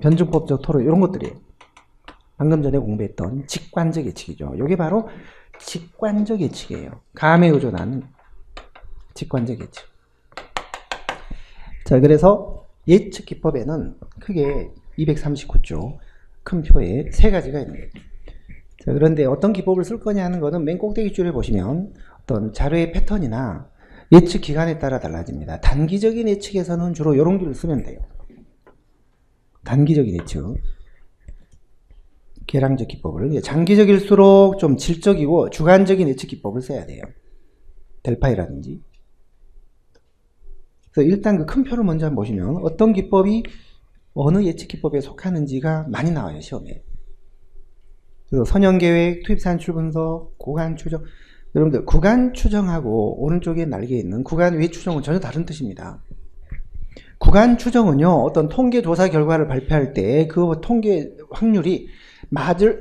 변증법적 토론 이런 것들이에요. 방금 전에 공부했던 직관적 예측이죠. 이게 바로 직관적 예측이에요. 감에 의존하는 직관적 예측. 자, 그래서 예측 기법에는 크게 239쪽 큰 표에 세 가지가 있네요. 자, 그런데 어떤 기법을 쓸 거냐 하는 거는 맨 꼭대기 줄에 보시면 어떤 자료의 패턴이나 예측 기간에 따라 달라집니다. 단기적인 예측에서는 주로 이런 길을 쓰면 돼요. 단기적인 예측. 계량적 기법을. 장기적일수록 좀 질적이고 주관적인 예측 기법을 써야 돼요. 델파이라든지. 그래서 일단 그 큰 표를 먼저 한번 보시면 어떤 기법이 어느 예측 기법에 속하는지가 많이 나와요, 시험에. 그래서 선형계획, 투입산출 분석, 구간 추정. 여러분들 구간 추정하고 오른쪽에 날개에 있는 구간 외 추정은 전혀 다른 뜻입니다. 구간 추정은요, 어떤 통계 조사 결과를 발표할 때 그 통계 확률이 맞을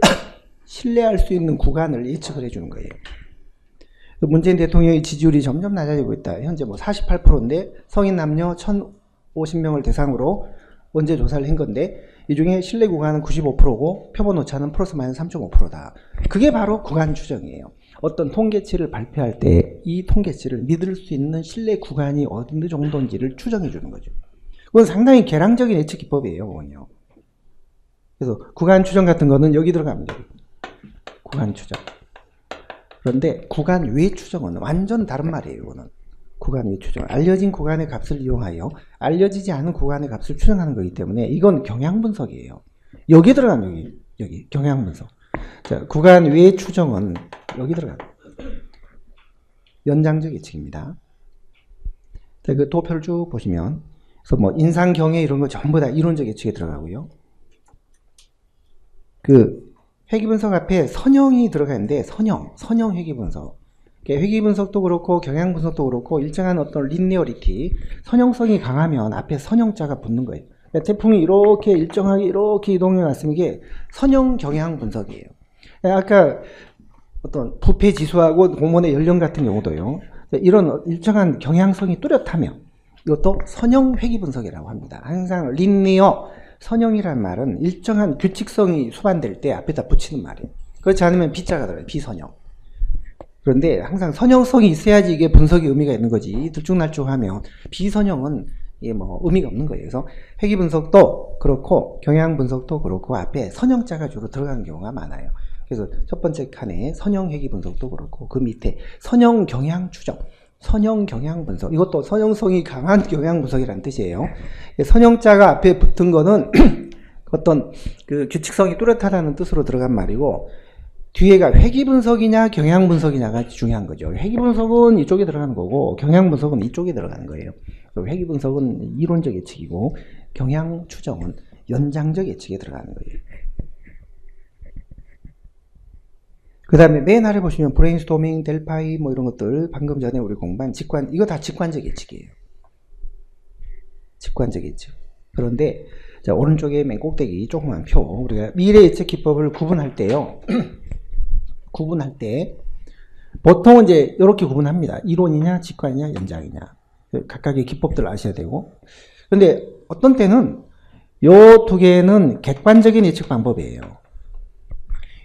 신뢰할 수 있는 구간을 예측을 해주는 거예요. 문재인 대통령의 지지율이 점점 낮아지고 있다. 현재 뭐 48%인데 성인 남녀 1,050명을 대상으로 원제 조사를 한 건데 이 중에 신뢰 구간은 95%고 표본 오차는 플러스 마이너스 3.5%다. 그게 바로 구간 추정이에요. 어떤 통계치를 발표할 때 이 통계치를 믿을 수 있는 신뢰 구간이 어느 정도인지를 추정해 주는 거죠. 그건 상당히 계량적인 예측 기법이에요, 그건요. 그래서 구간 추정 같은 거는 여기 들어갑니다. 구간 추정. 그런데 구간 외 추정은 완전 다른 말이에요, 이거는. 구간 외 추정. 알려진 구간의 값을 이용하여 알려지지 않은 구간의 값을 추정하는 거기 때문에 이건 경향 분석이에요. 여기 들어가면 여기 경향 분석. 자, 구간 외 추정은 여기 들어갑니다. 연장적 예측입니다. 자, 그 도표를 쭉 보시면 그래서 뭐 인상 경외 이런 거 전부 다 이론적 예측에 들어가고요. 그 회귀분석 앞에 선형이 들어가는데 선형 회귀분석. 회귀분석도 그렇고 경향분석도 그렇고 일정한 어떤 리니어리티, 선형성이 강하면 앞에 선형자가 붙는 거예요. 그러니까 태풍이 이렇게 일정하게 이렇게 이동해 왔으면 이게 선형 경향분석이에요. 아까 어떤 부패 지수하고 공무원의 연령 같은 경우도요. 이런 일정한 경향성이 뚜렷하면 이것도 선형 회귀분석이라고 합니다. 항상 리니어 선형이란 말은 일정한 규칙성이 수반될 때 앞에다 붙이는 말이에요. 그렇지 않으면 비자가 들어요. 비선형. 그런데 항상 선형성이 있어야지 이게 분석의 의미가 있는 거지. 들쭉날쭉하면 비선형은 이게 뭐 의미가 없는 거예요. 그래서 회귀분석도 그렇고 경향분석도 그렇고 앞에 선형자가 주로 들어가는 경우가 많아요. 그래서 첫 번째 칸에 선형 회귀분석도 그렇고 그 밑에 선형 경향 추정, 선형 경향 분석. 이것도 선형성이 강한 경향 분석이라는 뜻이에요. 선형자가 앞에 붙은 거는 어떤 그 규칙성이 뚜렷하다는 뜻으로 들어간 말이고 뒤에가 회귀 분석이냐 경향 분석이냐가 중요한 거죠. 회귀 분석은 이쪽에 들어가는 거고 경향 분석은 이쪽에 들어가는 거예요. 회귀 분석은 이론적 예측이고 경향 추정은 연장적 예측에 들어가는 거예요. 그 다음에 맨 아래 보시면 브레인스토밍, 델파이 뭐 이런 것들 방금 전에 우리 공부한 직관, 이거 다 직관적 예측이에요. 직관적 예측. 그런데 자, 오른쪽에 맨 꼭대기 조그만 표, 우리가 미래 예측 기법을 구분할 때요. 구분할 때 보통은 이제 이렇게 구분합니다. 이론이냐 직관이냐 연장이냐. 각각의 기법들을 아셔야 되고. 그런데 어떤 때는 요 두 개는 객관적인 예측 방법이에요.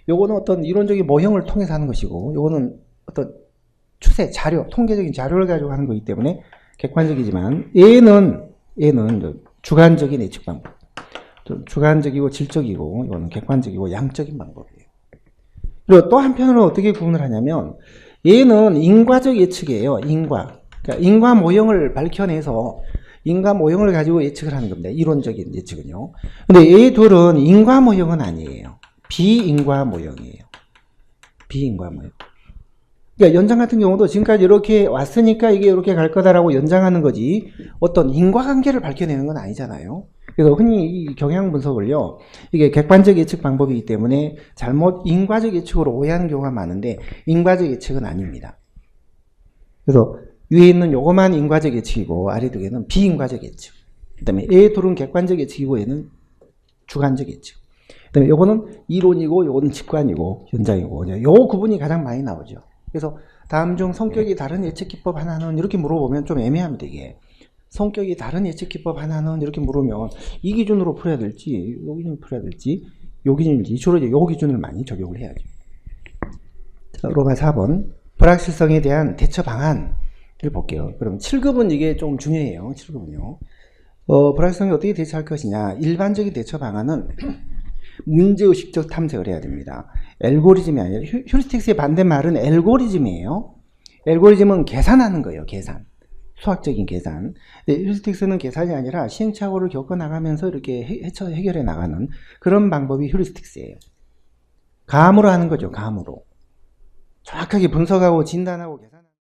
요거는 어떤 이론적인 모형을 통해서 하는 것이고 요거는 어떤 추세, 자료, 통계적인 자료를 가지고 하는 거기 때문에 객관적이지만 얘는 주관적인 예측 방법. 좀 주관적이고 질적이고 이거는 객관적이고 양적인 방법이에요. 그리고 또 한편으로 어떻게 구분을 하냐면 얘는 인과적 예측이에요. 그러니까 인과 모형을 밝혀내서 인과 모형을 가지고 예측을 하는 겁니다. 이론적인 예측은요. 근데 이 둘은 인과 모형은 아니에요. 비인과 모형이에요. 비인과 모형. 그러니까 연장 같은 경우도 지금까지 이렇게 왔으니까 이게 이렇게 갈 거다라고 연장하는 거지 어떤 인과관계를 밝혀내는 건 아니잖아요. 그래서 흔히 이 경향 분석을요, 이게 객관적 예측 방법이기 때문에 잘못 인과적 예측으로 오해하는 경우가 많은데 인과적 예측은 아닙니다. 그래서 위에 있는 요거만 인과적 예측이고 아래 두 개는 비인과적 예측. 그 다음에 얘 둘은 객관적 예측이고 얘는 주관적 예측. 그다음에 요거는 이론이고 요거는 직관이고 연장이고 요 구분이 가장 많이 나오죠. 그래서 다음 중 성격이 다른 예측 기법 하나는 이렇게 물어보면 좀 애매합니다. 이게 성격이 다른 예측기법 하나는 이렇게 물으면 이 기준으로 풀어야 될지, 요 기준으로 풀어야 될지, 요 기준일지, 주로 이제 요 기준을 많이 적용을 해야죠. 자, 로마 4번. 불확실성에 대한 대처 방안을 볼게요. 그럼 7급은 이게 좀 중요해요. 7급은요. 불확실성에 어떻게 대처할 것이냐. 일반적인 대처 방안은 문제의식적 탐색을 해야 됩니다. 알고리즘이 아니라 휴리스틱스의 반대말은 알고리즘이에요. 알고리즘은 계산하는 거예요. 계산. 수학적인 계산. 휴리스틱스는 계산이 아니라 시행착오를 겪어나가면서 이렇게 해결해 나가는 그런 방법이 휴리스틱스예요. 감으로 하는 거죠. 감으로. 정확하게 분석하고 진단하고 계산.